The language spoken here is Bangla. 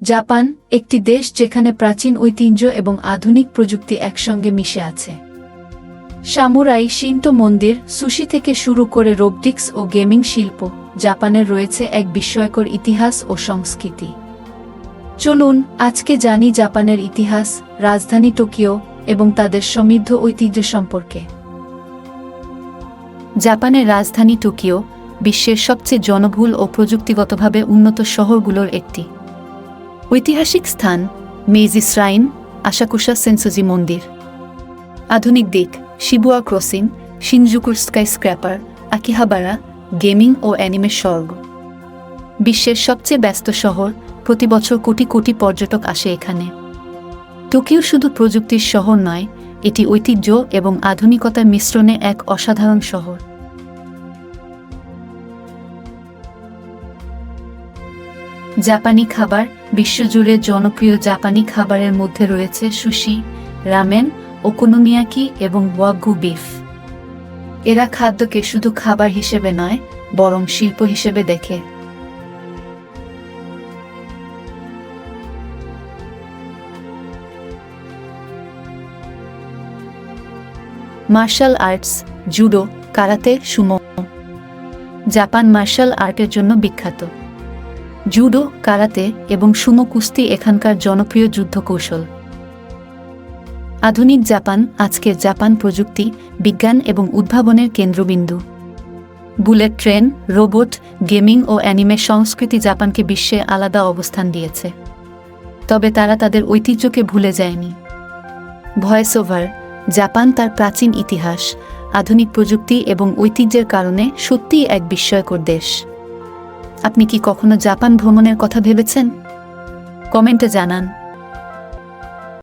জাপান একটি দেশ যেখানে প্রাচীন ঐতিহ্য এবং আধুনিক প্রযুক্তি একসঙ্গে মিশে আছে। সামুরাই, শিন্টো মন্দির, সুশি থেকে শুরু করে রোবটিক্স ও গেমিং শিল্প, জাপানের রয়েছে এক বিস্ময়কর ইতিহাস ও সংস্কৃতি। চলুন আজকে জানি জাপানের ইতিহাস, রাজধানী টোকিও এবং তাদের সমৃদ্ধ ঐতিহ্য সম্পর্কে। জাপানের রাজধানী টোকিও বিশ্বের সবচেয়ে জনবহুল ও প্রযুক্তিগতভাবে উন্নত শহরগুলোর একটি। ঐতিহাসিক স্থান মেইজি শ্রাইন, আসাকুসা সেনসোজি মন্দির। আধুনিক দিক শিবুয়া ক্রসিং, শিনজুকুর স্কাইস্ক্র্যাপার, আকিহাবারা, গেমিং ও অ্যানিমে স্বর্গ। বিশ্বের সবচেয়ে ব্যস্ত শহর, প্রতি বছর কোটি কোটি পর্যটক আসে এখানে। টোকিও শুধু প্রযুক্তির শহর নয়, এটি ঐতিহ্য এবং আধুনিকতার মিশ্রণে এক অসাধারণ শহর। জাপানি খাবার বিশ্বজুড়ে জনপ্রিয়। জাপানি খাবারের মধ্যে রয়েছে সুশি, রামেন, ওকোনোমিয়াকি এবং ওয়াগু বিফ। এরা খাদ্যকে শুধু খাবার হিসেবে নয়, বরং শিল্প হিসেবে দেখে। Martial arts, judo, karate, sumo. Japan martial আর্টের জন্য বিখ্যাত। জুডো, কারাতে এবং সুমো কুস্তি এখানকার জনপ্রিয় যুদ্ধ কৌশল। আধুনিক জাপান আজকের জাপান প্রযুক্তি, বিজ্ঞান এবং উদ্ভাবনের কেন্দ্রবিন্দু। বুলেট ট্রেন, রোবট, গেমিং ও অ্যানিমে সংস্কৃতি জাপানকে বিশ্বে আলাদা অবস্থান দিয়েছে। তবে তারা তাদের ঐতিহ্যকে ভুলে যায়নি। ভয়েস ওভার, জাপান তার প্রাচীন ইতিহাস, আধুনিক প্রযুক্তি এবং ঐতিহ্যের কারণে সত্যিই এক বিস্ময়কর দেশ। আপনি কি কখনো জাপান ভ্রমণের কথা ভেবেছেন? কমেন্টে জানান।